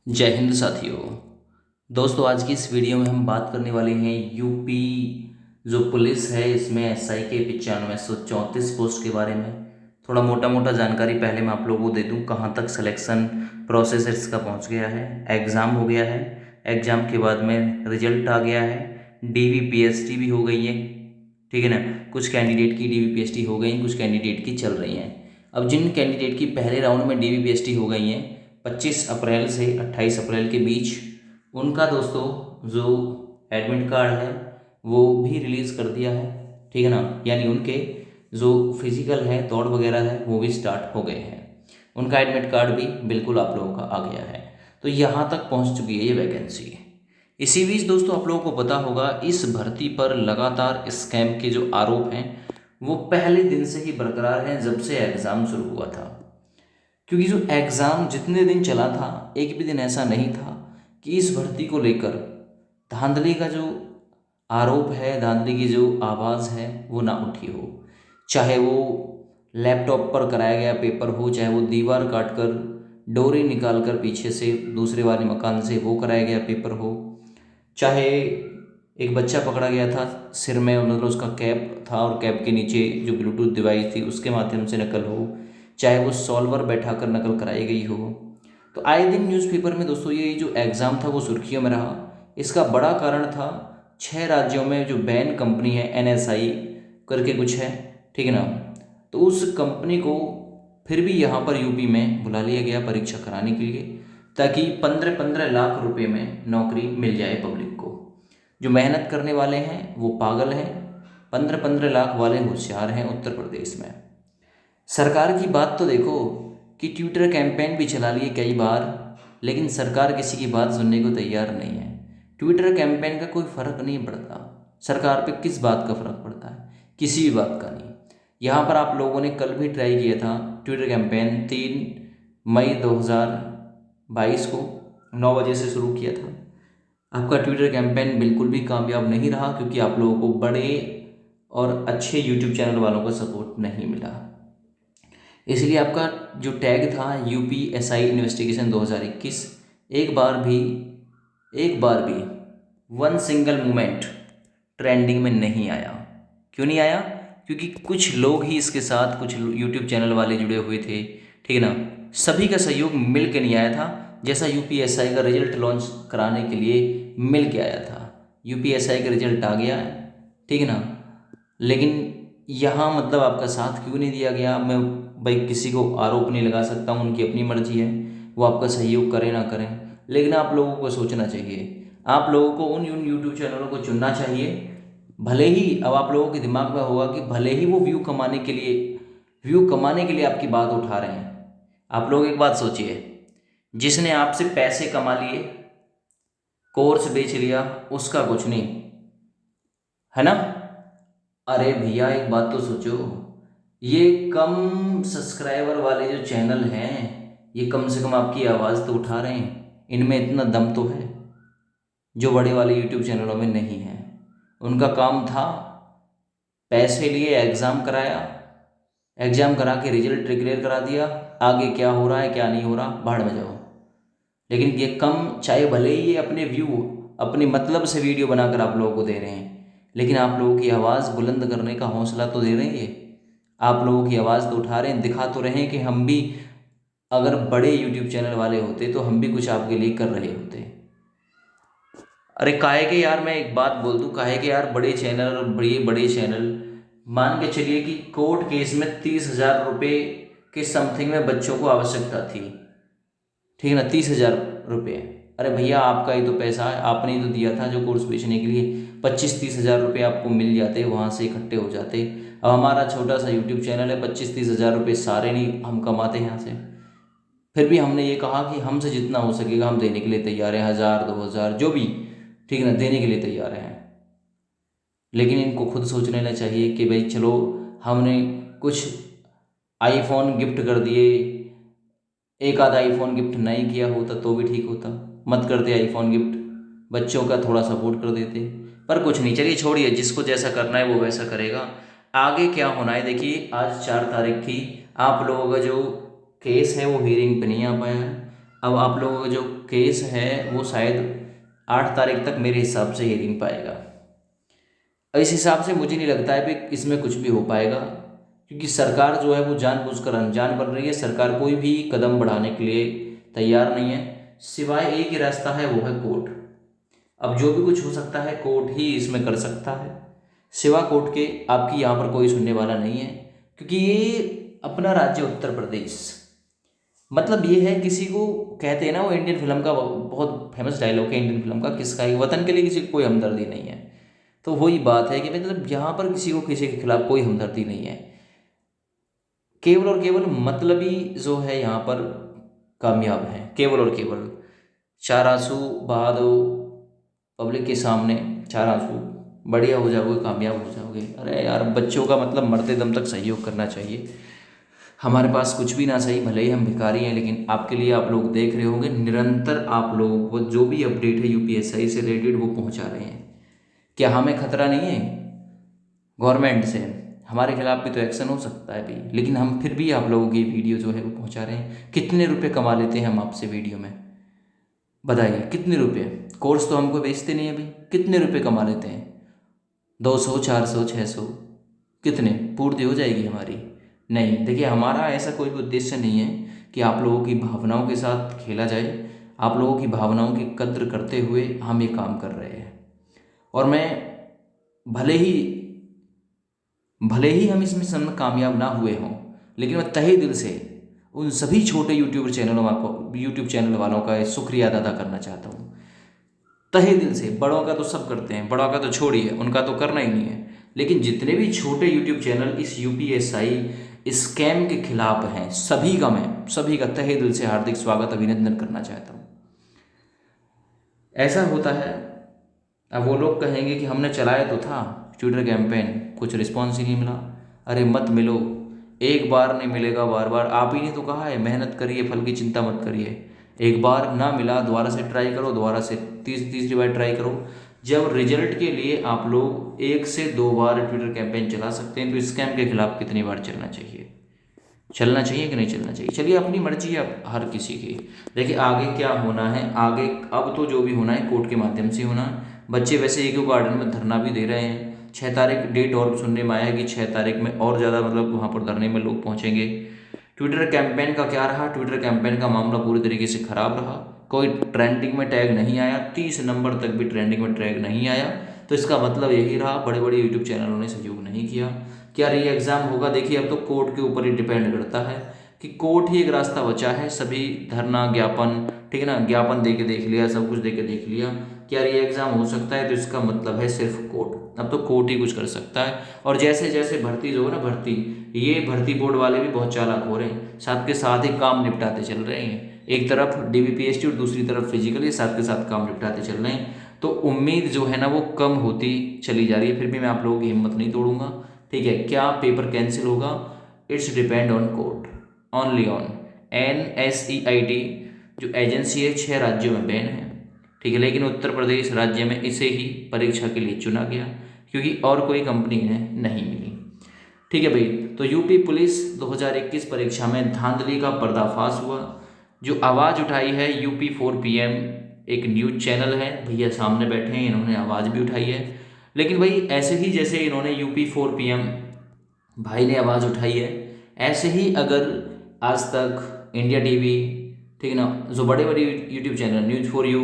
जय हिंद साथियों। दोस्तों, आज की इस वीडियो में हम बात करने वाले हैं यूपी जो पुलिस है इसमें एसआई के 9534 पोस्ट के बारे में। थोड़ा मोटा मोटा जानकारी पहले मैं आप लोगों को दे दूं, कहाँ तक सिलेक्शन प्रोसेस इसका पहुंच गया है। एग्ज़ाम हो गया है, एग्ज़ाम के बाद में रिजल्ट आ गया है, डीवीपीएसटी भी हो गई है, ठीक है ना। कुछ कैंडिडेट की डीवीपीएसटी हो गई, कुछ कैंडिडेट की चल रही हैं। अब जिन कैंडिडेट की पहले राउंड में डीवीपीएसटी हो गई हैं 25 अप्रैल से 28 अप्रैल के बीच, उनका दोस्तों जो एडमिट कार्ड है वो भी रिलीज़ कर दिया है, ठीक है ना। यानी उनके जो फिजिकल है, दौड़ वगैरह है, वो भी स्टार्ट हो गए हैं। उनका एडमिट कार्ड भी बिल्कुल आप लोगों का आ गया है। तो यहाँ तक पहुँच चुकी है ये वैकेंसी। इसी बीच दोस्तों, आप लोगों को पता होगा इस भर्ती पर लगातार स्कैम के जो आरोप हैं वो पहले दिन से ही बरकरार हैं, जब से एग्ज़ाम शुरू हुआ था। क्योंकि जो एग्ज़ाम जितने दिन चला था, एक भी दिन ऐसा नहीं था कि इस भर्ती को लेकर धांधली का जो आरोप है, धांधली की जो आवाज़ है वो ना उठी हो। चाहे वो लैपटॉप पर कराया गया पेपर हो, चाहे वो दीवार काट कर डोरी निकाल कर पीछे से दूसरे वाले मकान से वो कराया गया पेपर हो, चाहे एक बच्चा पकड़ा गया था सिर में, मतलब उसका कैप था और कैप के नीचे जो ब्लूटूथ डिवाइस थी उसके माध्यम से नकल हो, चाहे वो सॉल्वर बैठाकर नकल कराई गई हो। तो आए दिन न्यूज़पेपर में दोस्तों ये जो एग्ज़ाम था वो सुर्खियों में रहा। इसका बड़ा कारण था 6 राज्यों में जो बैन कंपनी है एनएसआई करके कुछ है, ठीक है ना। तो उस कंपनी को फिर भी यहाँ पर यूपी में बुला लिया गया परीक्षा कराने के लिए, ताकि 15-15 लाख रुपए में नौकरी मिल जाए पब्लिक को। जो मेहनत करने वाले हैं वो पागल हैं, 15-15 लाख वाले होशियार हैं उत्तर प्रदेश में। सरकार की बात तो देखो कि ट्विटर कैंपेन भी चला लिए कई बार, लेकिन सरकार किसी की बात सुनने को तैयार नहीं है। ट्विटर कैंपेन का कोई फ़र्क नहीं पड़ता, सरकार पे किस बात का फ़र्क पड़ता है? किसी भी बात का नहीं। यहाँ पर आप लोगों ने कल भी ट्राई किया था ट्विटर कैंपेन, 3 मई 2022 को 9 बजे से शुरू किया था। आपका ट्विटर कैंपेन बिल्कुल भी कामयाब नहीं रहा, क्योंकि आप लोगों को बड़े और अच्छे यूट्यूब चैनल वालों का सपोर्ट नहीं मिला। इसलिए आपका जो टैग था यूपीएसआई इन्वेस्टिगेशन 2021, एक बार भी वन सिंगल मोमेंट ट्रेंडिंग में नहीं आया। क्यों नहीं आया? क्योंकि कुछ लोग ही इसके साथ, कुछ यूट्यूब चैनल वाले जुड़े हुए थे, ठीक है ना। सभी का सहयोग मिल के नहीं आया था, जैसा यूपीएसआई का रिजल्ट लॉन्च कराने के लिए मिल के आया था। यूपीएसआई का रिजल्ट आ गया है, ठीक है ना। लेकिन यहाँ मतलब आपका साथ क्यों नहीं दिया गया? मैं भाई किसी को आरोप नहीं लगा सकता हूँ, उनकी अपनी मर्जी है, वो आपका सहयोग करें ना करें। लेकिन आप लोगों को सोचना चाहिए, आप लोगों को उन उन यूट्यूब चैनलों को चुनना चाहिए। भले ही अब आप लोगों के दिमाग में होगा कि भले ही वो व्यू कमाने के लिए आपकी बात उठा रहे हैं। आप लोग एक बात सोचिए, जिसने आपसे पैसे कमा लिए, कोर्स बेच लिया, उसका कुछ नहीं, है ना। अरे भैया एक बात तो सोचो, ये कम सब्सक्राइबर वाले जो चैनल हैं ये कम से कम आपकी आवाज़ तो उठा रहे हैं, इनमें इतना दम तो है जो बड़े वाले यूट्यूब चैनलों में नहीं है। उनका काम था, पैसे लिए एग्ज़ाम कराया, एग्ज़ाम करा के रिजल्ट डिक्लेयर करा दिया, आगे क्या हो रहा है क्या नहीं हो रहा भाड़ में जाओ। लेकिन ये कम, चाहे भले ही ये अपने व्यू, अपने मतलब से वीडियो बनाकर आप लोगों को दे रहे हैं, लेकिन आप लोगों की आवाज़ बुलंद करने का हौसला तो दे रहे हैं ये। आप लोगों की आवाज़ तो उठा रहे हैं, दिखा तो रहे हैं कि हम भी, अगर बड़े यूट्यूब चैनल वाले होते तो हम भी कुछ आपके लिए कर रहे होते। अरे काहे के यार, मैं एक बात बोल दूं, काहे के यार बड़े चैनल और बड़े बड़े चैनल, मान के चलिए कि कोर्ट केस में 30,000 रुपये के समथिंग में बच्चों को आवश्यकता थी, ठीक है ना, 30,000 रुपये। अरे भैया आपका ही तो पैसा है, आपने ही तो दिया था जो कोर्स बेचने के लिए, 25-30 हज़ार रुपये आपको मिल जाते, वहाँ से इकट्ठे हो जाते। अब हमारा छोटा सा यूट्यूब चैनल है, 25-30 हज़ार रुपये सारे नहीं हम कमाते हैं यहाँ से। फिर भी हमने ये कहा कि हमसे जितना हो सकेगा हम देने के लिए तैयार हैं, 1,000-2,000 जो भी, ठीक है ना, देने के लिए तैयार हैं। लेकिन इनको खुद सोच लेना चाहिए कि भाई चलो, हमने कुछ आईफोन गिफ्ट कर दिए, एक आधा आईफोन गिफ्ट नहीं किया होता तो भी ठीक होता, मत करते आईफोन गिफ्ट, बच्चों का थोड़ा सपोर्ट कर देते। पर कुछ नहीं, चलिए छोड़िए, जिसको जैसा करना है वो वैसा करेगा। आगे क्या होना है देखिए, आज 4 तारीख थी, आप लोगों का जो केस है वो हियरिंग पे नहीं आ पाया है। अब आप लोगों का जो केस है वो शायद 8 तारीख तक मेरे हिसाब से हियरिंग पाएगा। इस हिसाब से मुझे नहीं लगता है कि इसमें कुछ भी हो पाएगा, क्योंकि सरकार जो है वो जानबूझकर अनजान बन रही है। सरकार कोई भी कदम बढ़ाने के लिए तैयार नहीं है, सिवाय एक ही रास्ता है, वो है कोर्ट। अब जो भी कुछ हो सकता है कोर्ट ही इसमें कर सकता है, सिवा कोर्ट के आपकी यहाँ पर कोई सुनने वाला नहीं है। क्योंकि ये अपना राज्य उत्तर प्रदेश, मतलब ये है, किसी को कहते हैं ना, वो इंडियन फिल्म का बहुत फेमस डायलॉग है इंडियन फिल्म का, किसका है, वतन के लिए किसी को कोई हमदर्दी नहीं है। तो वही बात है कि मतलब यहाँ पर किसी को किसी के खिलाफ कोई हमदर्दी नहीं है, केवल और केवल मतलबी जो है यहाँ पर कामयाब है, केवल और केवल। चार आंसू बहा दो पब्लिक के सामने, चार आंसू, बढ़िया हो जाओगे, कामयाब हो जाओगे। अरे यार, बच्चों का मतलब मरते दम तक सहयोग करना चाहिए। हमारे पास कुछ भी ना सही, भले ही हम भिखारी हैं, लेकिन आपके लिए आप लोग देख रहे होंगे निरंतर आप लोगों को जो भी अपडेट है यूपीएससी से रिलेटेड वो पहुंचा रहे हैं। क्या हमें खतरा नहीं है गवर्नमेंट से? हमारे खिलाफ भी तो एक्शन हो सकता है भाई, लेकिन हम फिर भी आप लोगों की वीडियो जो है वो पहुंचा रहे हैं। कितने रुपए कमा लेते हैं हम आपसे वीडियो में, बताइए कितने रुपए? कोर्स तो हमको बेचते नहीं है भाई, कितने रुपए कमा लेते हैं? 200, 400, 600, कितने पूर्ति हो जाएगी हमारी? नहीं। देखिए, हमारा ऐसा कोई भी उद्देश्य नहीं है कि आप लोगों की भावनाओं के साथ खेला जाए। आप लोगों की भावनाओं की कद्र करते हुए हम ये काम कर रहे हैं। और मैं भले ही हम इसमें सब कामयाब ना हुए हों, लेकिन मैं तहे दिल से उन सभी छोटे यूट्यूब चैनल वालों का शुक्रिया अदा करना चाहता हूँ, तहे दिल से। बड़ों का तो सब करते हैं, बड़ों का तो छोड़िए, उनका तो करना ही नहीं है, लेकिन जितने भी छोटे यूट्यूब चैनल इस यूपीएससी स्कैम के खिलाफ हैं, सभी का तहे दिल से हार्दिक स्वागत, अभिनंदन करना चाहता हूँ। ऐसा होता है, अब वो लोग कहेंगे कि हमने चलाया तो था ट्विटर कैंपेन, कुछ रिस्पॉन्स ही नहीं मिला। अरे मत मिलो, एक बार नहीं मिलेगा बार बार। आप ही ने तो कहा है मेहनत करिए, फल की चिंता मत करिए। एक बार ना मिला, दोबारा से ट्राई करो, दोबारा से तीसरी बार ट्राई करो। जब रिजल्ट के लिए आप लोग 1 से 2 बार ट्विटर कैंपेन चला सकते हैं, तो स्कैम के खिलाफ कितनी बार चलना चाहिए? चलना चाहिए कि नहीं चलना चाहिए? चलिए, अपनी मर्जी है हर किसी की। देखिए आगे क्या होना है, आगे अब तो जो भी होना है कोर्ट के माध्यम से होना है। बच्चे वैसे ईको गार्डन में धरना भी दे रहे हैं। 6 तारीख डेट और सुनने में आया है कि 6 तारीख में और ज़्यादा मतलब वहाँ पर धरने में लोग पहुँचेंगे। ट्विटर कैंपेन का क्या रहा? ट्विटर कैंपेन का मामला पूरी तरीके से खराब रहा। कोई ट्रेंडिंग में टैग नहीं आया, 30 नंबर तक भी ट्रेंडिंग में टैग नहीं आया। तो इसका मतलब यही रहा, बड़े बड़े यूट्यूब चैनलों ने सहयोग नहीं किया। क्या री एग्ज़ाम होगा? देखिए, अब तो कोर्ट के ऊपर ही डिपेंड करता है कि कोर्ट ही एक रास्ता बचा है। सभी धरना, ज्ञापन, ठीक है ना, ज्ञापन दे के देख लिया, सब कुछ दे के देख लिया। क्या री एग्ज़ाम हो सकता है? तो इसका मतलब है सिर्फ कोर्ट। अब तो कोर्ट ही कुछ कर सकता है। और जैसे जैसे भर्ती जो है ना, ये भर्ती बोर्ड वाले भी बहुत चालाक हो रहे हैं, साथ के साथ ही काम निपटाते चल रहे हैं। एक तरफ डीबीपीएसटी और दूसरी तरफ फिजिकल, ये साथ के साथ काम निपटाते चल रहे हैं। तो उम्मीद जो है ना वो कम होती चली जा रही है। फिर भी मैं आप लोगों की हिम्मत नहीं तोड़ूंगा, ठीक है। क्या पेपर कैंसिल होगा? It's depend on court, only on. NSEIT जो एजेंसी है 6 राज्यों में बैन है, ठीक है, लेकिन उत्तर प्रदेश राज्य में इसे ही परीक्षा के लिए चुना गया क्योंकि और कोई कंपनी इन्हें नहीं मिली, ठीक है भाई। तो यूपी पुलिस 2021 परीक्षा में धांधली का पर्दाफाश हुआ। जो आवाज़ उठाई है UP 4PM, एक न्यूज़ चैनल है, भैया सामने बैठे हैं, इन्होंने आवाज़ भी उठाई है। लेकिन भाई ऐसे ही जैसे इन्होंने UP 4PM भाई ने आवाज़ उठाई है, ऐसे ही अगर आज तक, इंडिया टीवी, ठीक है ना, जो बड़े बड़े यूट्यूब चैनल, News4U,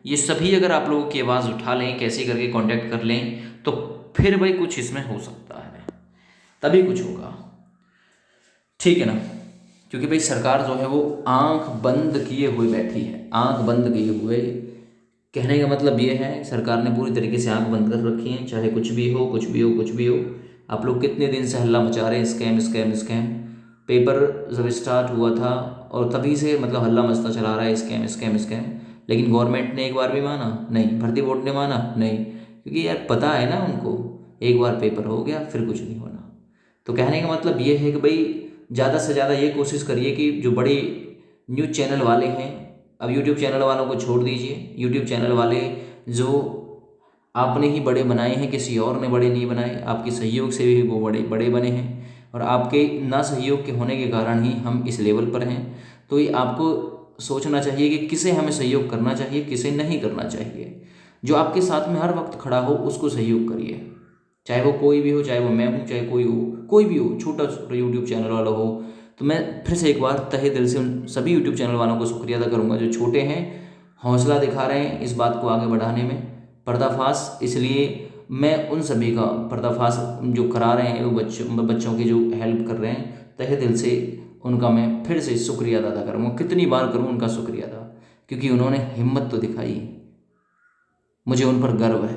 ये सभी अगर आप लोगों की आवाज़ उठा लें, कैसे करके कांटेक्ट कर लें, तो फिर भाई कुछ इसमें हो सकता है, तभी कुछ होगा, ठीक है ना। क्योंकि भाई सरकार जो है वो आंख बंद किए हुए बैठी है, आंख बंद किए हुए। कहने का मतलब ये है, सरकार ने पूरी तरीके से आंख बंद कर रखी है, चाहे कुछ भी हो, कुछ भी हो, कुछ भी हो। आप लोग कितने दिन से हल्ला मचा रहे हैं, स्कैम स्कैम स्कैम। पेपर जब स्टार्ट हुआ था और तभी से मतलब हल्ला मचता चला रहा है, स्कैम स्कैम स्कैम। लेकिन गवर्नमेंट ने एक बार भी माना नहीं, भर्ती बोर्ड ने माना नहीं, क्योंकि यार पता है ना उनको, एक बार पेपर हो गया फिर कुछ नहीं होना। तो कहने का मतलब ये है कि भाई ज़्यादा से ज़्यादा ये कोशिश करिए कि जो बड़े न्यूज़ चैनल वाले हैं, अब यूट्यूब चैनल वालों को छोड़ दीजिए, यूट्यूब चैनल वाले जो आपने ही बड़े बनाए हैं, किसी और ने बड़े नहीं बनाए, आपके सहयोग से भी वो बड़े बड़े बने हैं, और आपके ना सहयोग के होने के कारण ही हम इस लेवल पर हैं। तो ये आपको सोचना चाहिए कि किसे हमें सहयोग करना चाहिए, किसे नहीं करना चाहिए। जो आपके साथ में हर वक्त खड़ा हो उसको सहयोग करिए, चाहे वो कोई भी हो, चाहे वो मैं हूँ, चाहे कोई हो, कोई भी हो, छोटा छोटा यूट्यूब चैनल वाला हो। तो मैं फिर से एक बार तहे दिल से उन सभी यूट्यूब चैनल वालों को शुक्रिया अदा करूँगा जो छोटे हैं, हौसला दिखा रहे हैं इस बात को आगे बढ़ाने में, पर्दाफाश। इसलिए मैं उन सभी का पर्दाफाश जो करा रहे हैं, वो बच्चों की जो हेल्प कर रहे हैं, तहे दिल से उनका मैं फिर से शुक्रिया अदा करूँगा। कितनी बार करूँ उनका शुक्रिया अदा, क्योंकि उन्होंने हिम्मत तो दिखाई, मुझे उन पर गर्व है।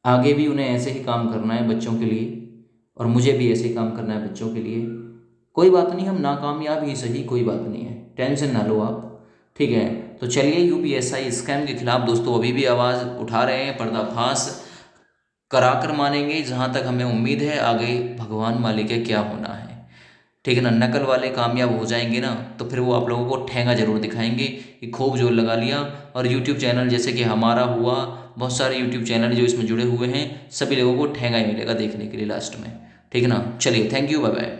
आगे भी उन्हें ऐसे ही काम करना है बच्चों के लिए, और मुझे भी ऐसे ही काम करना है बच्चों के लिए। कोई बात नहीं, हम नाकामयाब ही सही, कोई बात नहीं है, टेंशन ना लो आप, ठीक है। तो चलिए, यूपीएसआई स्कैम के खिलाफ दोस्तों अभी भी आवाज़ उठा रहे हैं, पर्दाफाश कराकर मानेंगे। जहाँ तक हमें उम्मीद है, आगे भगवान मालिक है क्या होना है, ठीक है ना। नकल वाले कामयाब हो जाएंगे ना, तो फिर वो आप लोगों को ठेंगा जरूर दिखाएंगे कि खूब जोर लगा लिया। और यूट्यूब चैनल जैसे कि हमारा हुआ, बहुत सारे यूट्यूब चैनल जो इसमें जुड़े हुए हैं, सभी लोगों को ठेंगा ही मिलेगा देखने के लिए लास्ट में, ठीक है ना। चलिए, थैंक यू, बाय बाय।